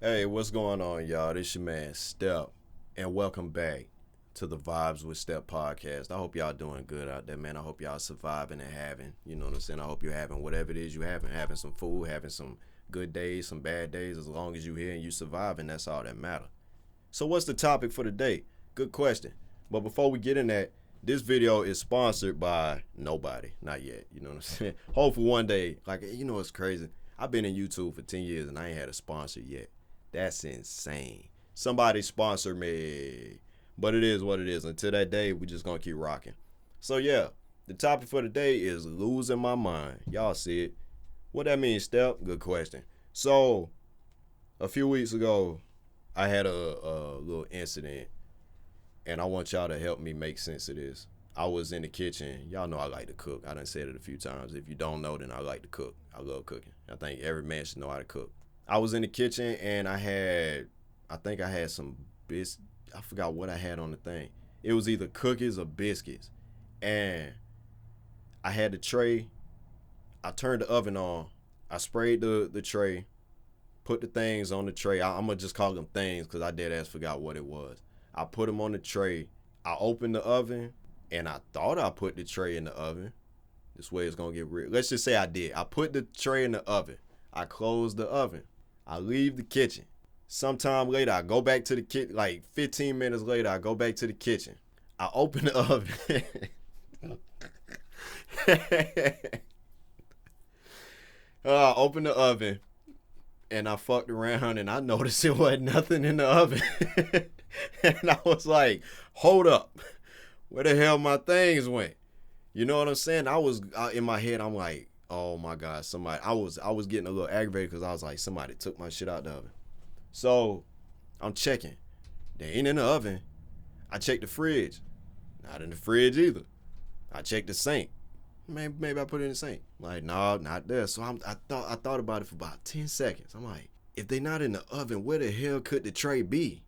Hey, what's going on, y'all? This your man Step, and welcome back to the Vibes with Step podcast. I hope y'all doing good out there, man. I hope y'all surviving and having, you know what I'm saying? I hope you're having whatever it is you having some food, having some good days, some bad days. As long as you're here and you surviving, that's all that matter. So, what's the topic for today? Good question. But before we get in that, this video is sponsored by nobody, not yet. You know what I'm saying? Hopefully one day, it's crazy. I've been in YouTube for 10 years and I ain't had a sponsor yet. That's insane. Somebody sponsor me. But it is what it is. Until that day, we just gonna keep rocking. So yeah, the topic for today is losing my mind. Y'all see it. What that means, Step? Good question. So, a few weeks ago, I had a little incident, and I want y'all to help me make sense of this. I was in the kitchen. Y'all know I like to cook. I done said it a few times. If you don't know, then I like to cook. I love cooking. I think every man should know how to cook. I was in the kitchen and I think I had some I forgot what I had on the thing. It was either cookies or biscuits. And I had the tray. I turned the oven on. I sprayed the tray, put the things on the tray. I'm going to just call them things because I dead ass forgot what it was. I put them on the tray. I opened the oven and I thought I put the tray in the oven. This way it's going to get real. Let's just say I did. I put the tray in the oven. I closed the oven. I leave the kitchen. Sometime later, I go back to the kitchen. Like 15 minutes later, I go back to the kitchen. I open the oven. I open the oven, and I fucked around, and I noticed it wasn't nothing in the oven. And I was like, hold up. Where the hell my things went? You know what I'm saying? In my head, I'm like, oh my God, somebody. I was getting a little aggravated because I was like, somebody took my shit out the oven. So I'm checking. They ain't in the oven. I checked the fridge. Not in the fridge either. I checked the sink. Maybe I put it in the sink. Like, no, not there. So I thought about it for about 10 seconds. I'm like, if they not in the oven, where the hell could the tray be?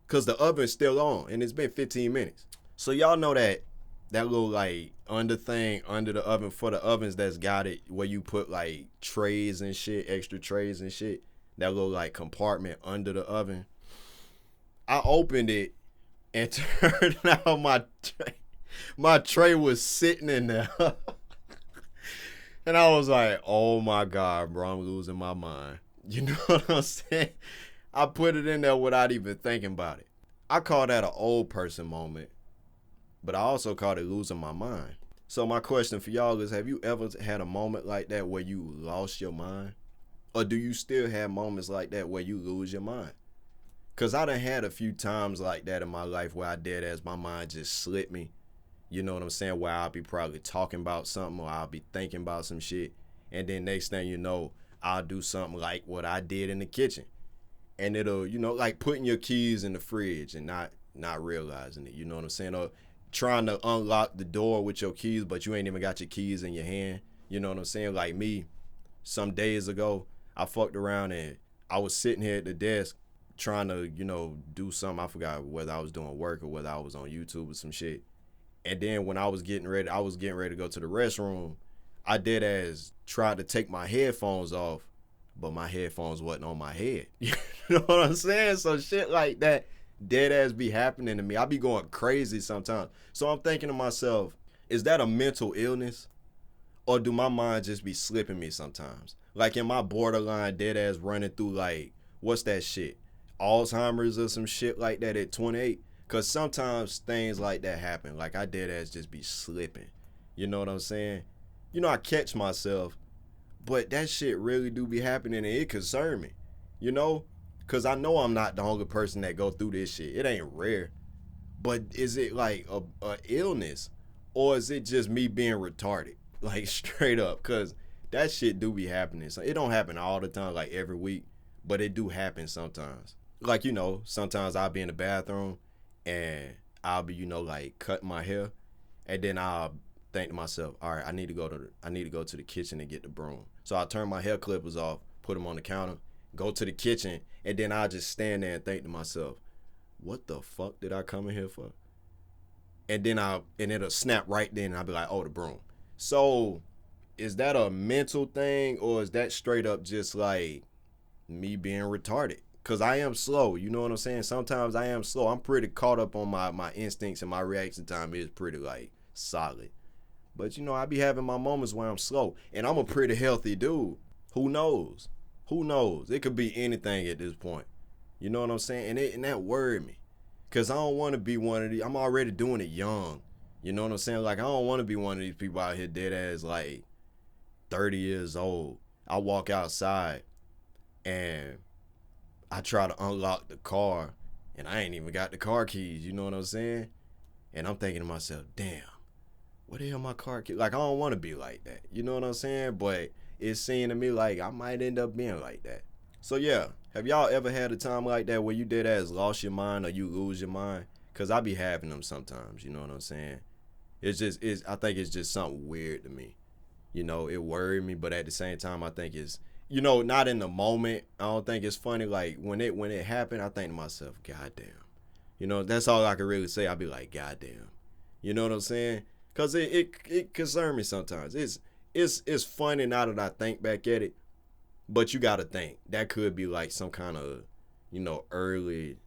Because the oven's still on and it's been 15 minutes. So y'all know that little like under thing under the oven for the ovens that's got it where you put like trays and shit, extra trays and shit. That little like compartment under the oven. I opened it and turned out my tray was sitting in there. And I was like, oh my God, bro, I'm losing my mind. You know what I'm saying? I put it in there without even thinking about it. I call that an old person moment. But I also called it losing my mind. So my question for y'all is, have you ever had a moment like that where you lost your mind? Or do you still have moments like that where you lose your mind? Because I done had a few times like that in my life where I dead as my mind just slipped me. You know what I'm saying? Where I'll be probably talking about something or I'll be thinking about some shit. And then next thing you know, I'll do something like what I did in the kitchen. And it'll, like putting your keys in the fridge and not realizing it. You know what I'm saying? Or trying to unlock the door with your keys, but you ain't even got your keys in your hand. You know what I'm saying? Like me, some days ago, I fucked around and I was sitting here at the desk trying to, do something. I forgot whether I was doing work or whether I was on YouTube or some shit. And then when I was getting ready to go to the restroom. I dead as tried to take my headphones off, but my headphones wasn't on my head. You know what I'm saying? So shit like that dead ass be happening to me. I be going crazy sometimes. So I'm thinking to myself, is that a mental illness? Or do my mind just be slipping me sometimes? Like in my borderline dead ass running through like, what's that shit? Alzheimer's or some shit like that at 28? Because sometimes things like that happen. Like I dead ass just be slipping. You know what I'm saying? I catch myself, but that shit really do be happening and it concern me. Because I know I'm not the only person that go through this shit. It ain't rare. But is it like a illness? Or is it just me being retarded? Like straight up. Because that shit do be happening. So it don't happen all the time, like every week. But it do happen sometimes. Like, sometimes I'll be in the bathroom and I'll be, like cutting my hair. And then I'll think to myself, all right, I need to go to the kitchen and get the broom. So I turn my hair clippers off, put them on the counter, go to the kitchen, and then I'll just stand there and think to myself, what the fuck did I come in here for? And then it'll snap right then and I'll be like, oh, the broom. So is that a mental thing or is that straight up just like me being retarded? Cause I am slow, you know what I'm saying? Sometimes I am slow. I'm pretty caught up on my instincts, and my reaction time is pretty like solid. But you know, I be having my moments where I'm slow. And I'm a pretty healthy dude. Who knows? Who knows? It could be anything at this point. You know what I'm saying? And that worried me. Cause I don't want to be one of these. I'm already doing it young. You know what I'm saying? Like I don't want to be one of these people out here dead ass like 30 years old. I walk outside and I try to unlock the car and I ain't even got the car keys. You know what I'm saying? And I'm thinking to myself, damn, what the hell my car keys? Like I don't want to be like that. You know what I'm saying? But it's seeming to me like I might end up being like that. So yeah, have y'all ever had a time like that where you dead ass lost your mind or you lose your mind? Cause I be having them sometimes. You know what I'm saying? I think it's just something weird to me. You know, it worried me, but at the same time, I think it's, you know, not in the moment. I don't think it's funny. Like when it happened, I think to myself, God damn. You know, that's all I can really say. I'll be like, God damn. You know what I'm saying? Cause it concerns me sometimes. It's funny now that I think back at it, but you gotta think that could be like some kind of, you know, early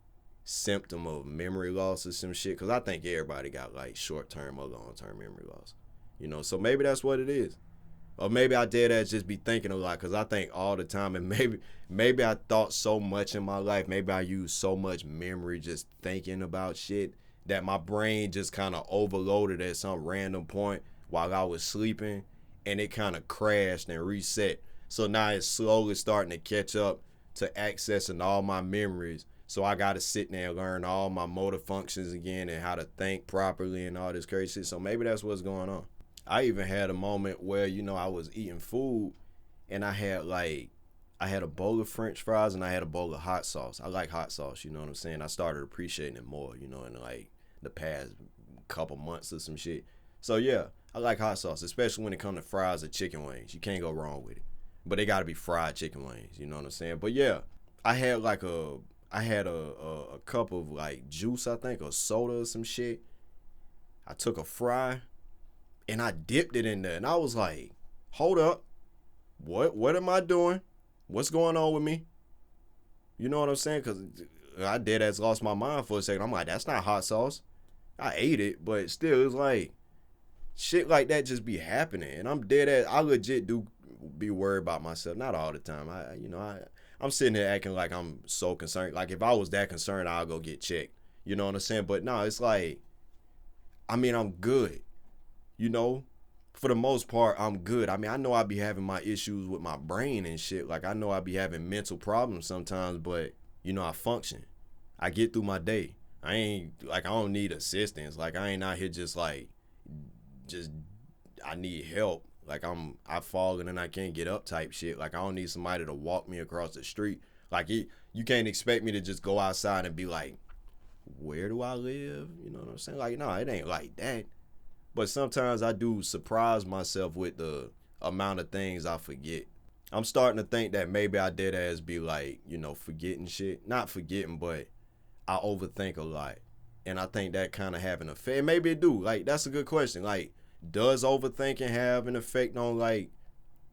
symptom of memory loss or some shit. Cause I think everybody got like short-term or long-term memory loss. You know, so maybe that's what it is. Or maybe I did that just be thinking a lot because I think all the time, and maybe I thought so much in my life. Maybe I used so much memory just thinking about shit that my brain just kind of overloaded at some random point while I was sleeping, and it kind of crashed and reset. So now it's slowly starting to catch up to accessing all my memories. So I got to sit there and learn all my motor functions again and how to think properly and all this crazy shit. So maybe that's what's going on. I even had a moment where, you know, I was eating food and I had a bowl of French fries and I had a bowl of hot sauce. I like hot sauce, you know what I'm saying? I started appreciating it more, you know, in like the past couple months or some shit. So yeah, I like hot sauce, especially when it comes to fries or chicken wings. You can't go wrong with it. But they gotta be fried chicken wings, you know what I'm saying? But yeah, I had a cup of like juice, I think, or soda or some shit. I took a fry and I dipped it in there, and I was like, hold up, what am I doing? What's going on with me? You know what I'm saying? Because I dead ass lost my mind for a second. I'm like, that's not hot sauce. I ate it, but still, it's like, shit like that just be happening, and I'm dead ass, I legit do be worried about myself. Not all the time. I'm sitting here acting like I'm so concerned. Like, if I was that concerned, I'll go get checked. You know what I'm saying? But no, it's like, I mean, I'm good. You know, for the most part, I'm good. I mean, I know I be having my issues with my brain and shit. Like, I know I be having mental problems sometimes, but, you know, I function. I get through my day. I don't need assistance. Like, I ain't out here I need help. Like, I've fallen and I can't get up type shit. Like, I don't need somebody to walk me across the street. Like, you can't expect me to just go outside and be like, where do I live? You know what I'm saying? Like, no, it ain't like that. But sometimes I do surprise myself with the amount of things I forget. I'm starting to think that maybe I did as be like, you know, forgetting shit. Not forgetting, but I overthink a lot. And I think that kind of have an effect. Maybe it do. Like, that's a good question. Like, does overthinking have an effect on, like,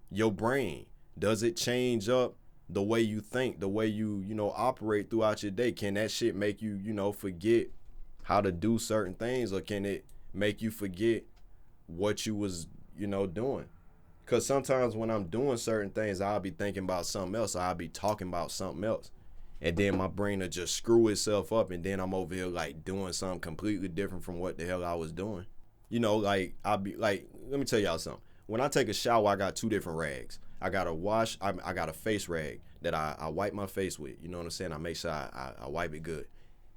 your brain? Does it change up the way you think, the way you know, operate throughout your day? Can that shit make you, you know, forget how to do certain things? Or can it make you forget what you was, you know, doing? Because sometimes when I'm doing certain things, I'll be thinking about something else. Or I'll be talking about something else. And then my brain will just screw itself up. And then I'm over here, like, doing something completely different from what the hell I was doing. You know, like, I'll be, like, let me tell y'all something. When I take a shower, I got two different rags. I got a face rag that I wipe my face with. You know what I'm saying? I make sure I wipe it good.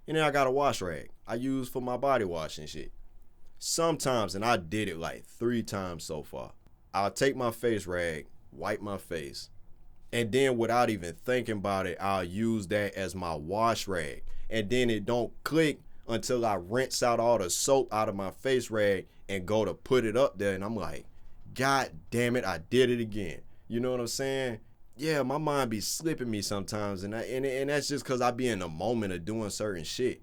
And then I got a wash rag I use for my body wash and shit. Sometimes, and I did it like 3 times so far, I'll take my face rag, wipe my face, and then without even thinking about it, I'll use that as my wash rag. And then it don't click until I rinse out all the soap out of my face rag and go to put it up there. And I'm like, God damn it, I did it again. You know what I'm saying? Yeah, my mind be slipping me sometimes. And that's just because I be in the moment of doing certain shit.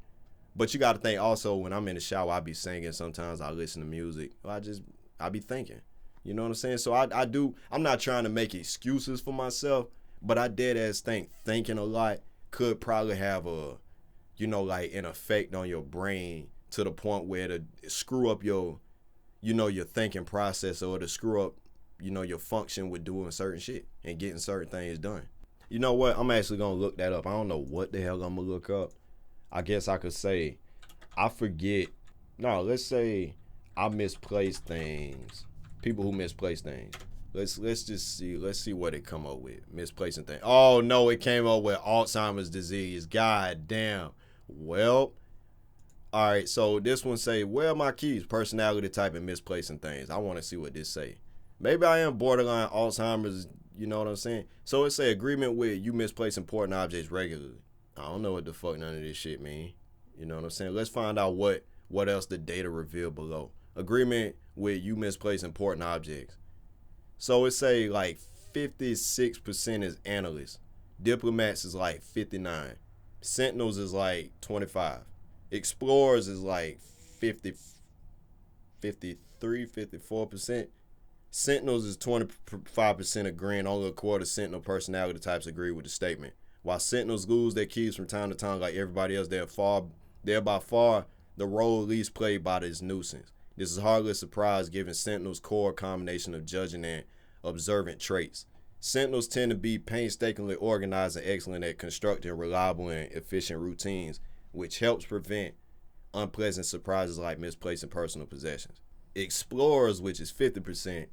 But you got to think also, when I'm in the shower, I be singing. Sometimes I listen to music. I be thinking. You know what I'm saying? So I'm not trying to make excuses for myself, but I dead ass thinking a lot could probably have a, like an effect on your brain to the point where to screw up your, your thinking process, or to screw up, your function with doing certain shit and getting certain things done. You know what? I'm actually gonna look that up. I don't know what the hell I'm gonna look up. I guess I could say I forget. No, let's say I misplace things. People who misplace things. Let's just see. Let's see what it come up with. Misplacing things. Oh no, it came up with Alzheimer's disease. God damn. Well, all right. So this one say, where are my keys? Personality type and misplacing things. I want to see what this say. Maybe I am borderline Alzheimer's. You know what I'm saying? So it say agreement with you misplace important objects regularly. I don't know what the fuck none of this shit mean. You know what I'm saying? Let's find out what else the data reveal below. Agreement with you misplace important objects. So it say like 56% is analysts. Diplomats is like 59. Sentinels is like 25. Explorers is like 50, 53, 54%. Sentinels is 25% agreeing. Only a quarter of Sentinel personality types agree with the statement. While Sentinels lose their keys from time to time like everybody else, they're by far the role least played by this nuisance. This is hardly a surprise given Sentinels' core combination of judging and observant traits. Sentinels tend to be painstakingly organized and excellent at constructing reliable and efficient routines, which helps prevent unpleasant surprises like misplacing personal possessions. Explorers, which is 50%,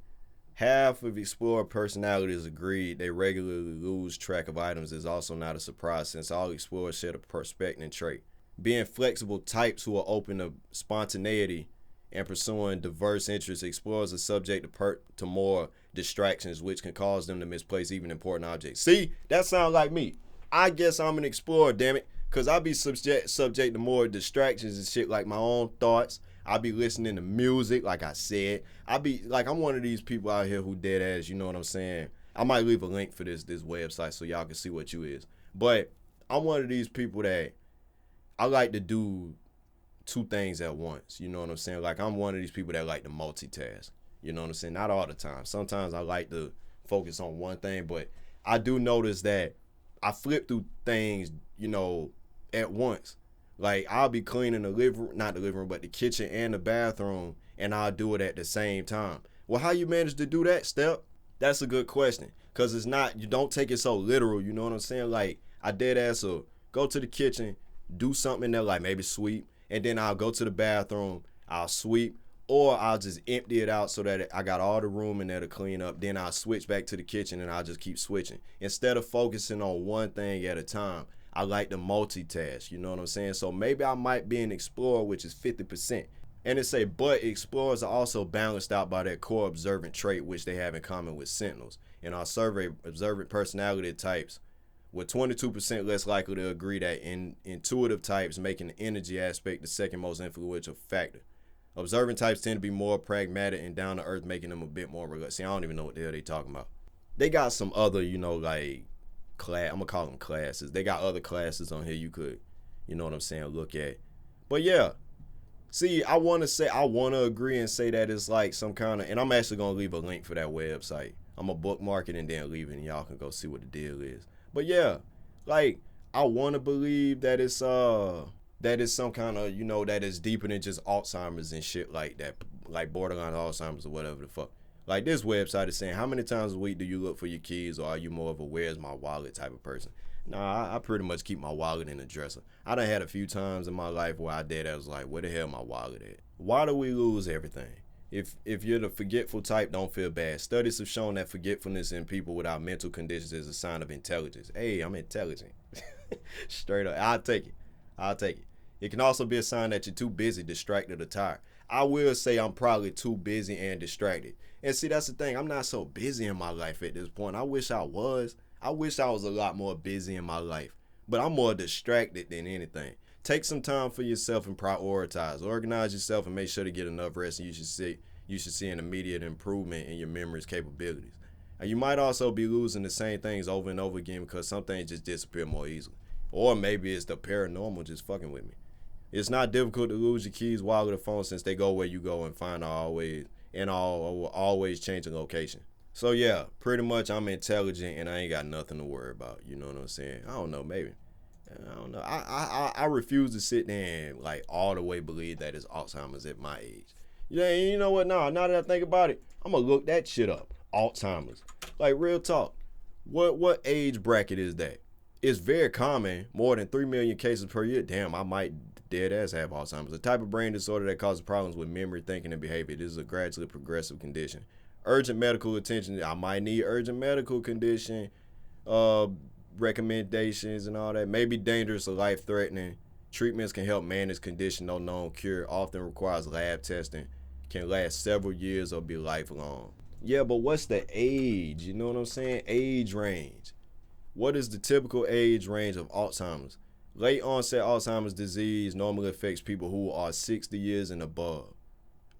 half of Explorer personalities agreed they regularly lose track of items is also not a surprise since all Explorers share a prospecting trait. Being flexible types who are open to spontaneity and pursuing diverse interests, Explorers are subject to more distractions, which can cause them to misplace even important objects. See, that sounds like me. I guess I'm an Explorer, damn it, because I be subject to more distractions and shit, like my own thoughts. I be listening to music, like I said. I be like, I'm one of these people out here who dead ass, you know what I'm saying? I might leave a link for this website so y'all can see what you is. But I'm one of these people that I like to do two things at once, you know what I'm saying? Like, I'm one of these people that like to multitask, you know what I'm saying? Not all the time. Sometimes I like to focus on one thing, but I do notice that I flip through things, at once. Like, I'll be cleaning not the living room, but the kitchen and the bathroom, and I'll do it at the same time. Well, how you manage to do that, Step? That's a good question, because it's not, you don't take it so literal, you know what I'm saying? Like, I dead ass will go to the kitchen, do something there, like maybe sweep, and then I'll go to the bathroom, I'll sweep, or I'll just empty it out so that I got all the room in there to clean up. Then I'll switch back to the kitchen and I'll just keep switching. Instead of focusing on one thing at a time, I like to multitask, you know what I'm saying? So maybe I might be an explorer, which is 50%. And it say, but explorers are also balanced out by their core observant trait, which they have in common with sentinels. In our survey, observant personality types were 22% less likely to agree that intuitive types making the energy aspect the second most influential factor. Observant types tend to be more pragmatic and down to earth, making them a bit more reluctant. See, I don't even know what the hell they talking about. They got some other, like, class. I'm gonna call them classes. They got other classes on here you could, you know what I'm saying, look at. But yeah, see, I want to agree and say that it's like some kind of, and I'm actually gonna leave a link for that website. I'm gonna bookmark it and then leave it, and y'all can go see what the deal is. But yeah, like, I want to believe that it's some kind of, that is deeper than just Alzheimer's and shit like that, like borderline Alzheimer's or whatever the fuck. Like, this website is saying, how many times a week do you look for your keys, or are you more of a where's my wallet type of person? Nah, I pretty much keep my wallet in the dresser. I done had a few times in my life where I was like, where the hell my wallet at? Why do we lose everything? If you're the forgetful type, don't feel bad. Studies have shown that forgetfulness in people without mental conditions is a sign of intelligence. Hey, I'm intelligent. Straight up. I'll take it. It can also be a sign that you're too busy, distracted, or tired. I will say I'm probably too busy and distracted. And see, that's the thing. I'm not so busy in my life at this point. I wish I was. I wish I was a lot more busy in my life. But I'm more distracted than anything. Take some time for yourself and prioritize. Organize yourself and make sure to get enough rest. And you should see an immediate improvement in your memory's capabilities. And you might also be losing the same things over and over again because some things just disappear more easily. Or maybe it's the paranormal just fucking with me. It's not difficult to lose your keys, wallet, or phone since they go where you go and find always changing location. So yeah, pretty much I'm intelligent and I ain't got nothing to worry about. You know what I'm saying? I don't know, maybe. I don't know. I refuse to sit there and like all the way believe that it's Alzheimer's at my age. Yeah, you know what? Now that I think about it, I'm gonna look that shit up. Alzheimer's. Like real talk. What age bracket is that? It's very common, more than 3 million cases per year. Damn, I might dead ass have Alzheimer's. A type of brain disorder that causes problems with memory, thinking, and behavior. This is a gradually progressive condition. Urgent medical attention. I might need urgent medical condition recommendations and all that. May be dangerous or life threatening. Treatments can help manage condition. No known cure. Often requires lab testing. Can last several years or be lifelong. Yeah, but what's the age? You know what I'm saying? Age range. What is the typical age range of Alzheimer's? Late onset Alzheimer's disease normally affects people who are 60 years and above.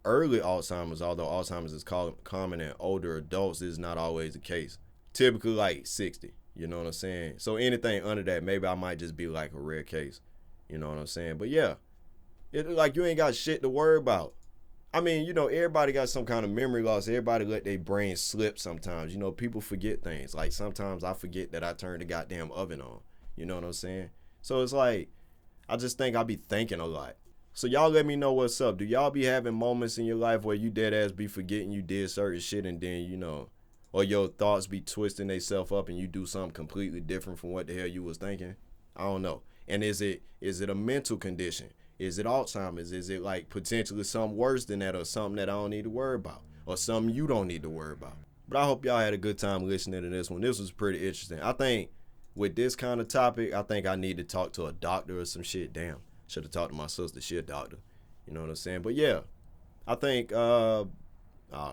Early Alzheimer's, although Alzheimer's is common in older adults, is not always the case. Typically like 60, you know what I'm saying? So anything under that, maybe I might just be like a rare case, you know what I'm saying? But yeah, it like you ain't got shit to worry about. I mean, you know, everybody got some kind of memory loss. Everybody let their brain slip sometimes. You know, people forget things. Like sometimes I forget that I turned the goddamn oven on. You know what I'm saying? So it's like, I just think I be thinking a lot. So y'all let me know what's up. Do y'all be having moments in your life where you dead ass be forgetting you did certain shit and then, you know, or your thoughts be twisting themselves up and you do something completely different from what the hell you was thinking? I don't know. And is it a mental condition? Is it Alzheimer's? Is it like potentially something worse than that or something that I don't need to worry about or something you don't need to worry about? But I hope y'all had a good time listening to this one. This was pretty interesting. I think with this kind of topic, I think I need to talk to a doctor or some shit. Damn, should have talked to my sister. She a doctor. You know what I'm saying? But yeah, I think, oh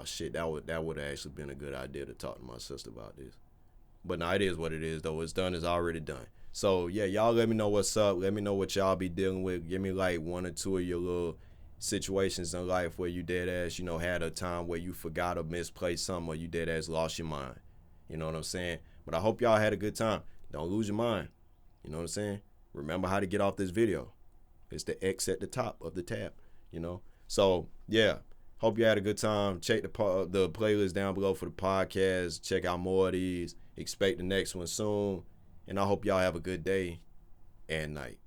shit, that would have actually been a good idea to talk to my sister about this. But no, it is what it is though. What's done is already done. So yeah, y'all let me know what's up. Let me know what y'all be dealing with. Give me like one or two of your little situations in life where you dead ass, you know, had a time where you forgot or misplaced something or you dead ass lost your mind. You know what I'm saying? But I hope y'all had a good time. Don't lose your mind. You know what I'm saying? Remember how to get off this video. It's the X at the top of the tab, you know? So yeah, hope you had a good time. Check the playlist down below for the podcast. Check out more of these. Expect the next one soon. And I hope y'all have a good day and night.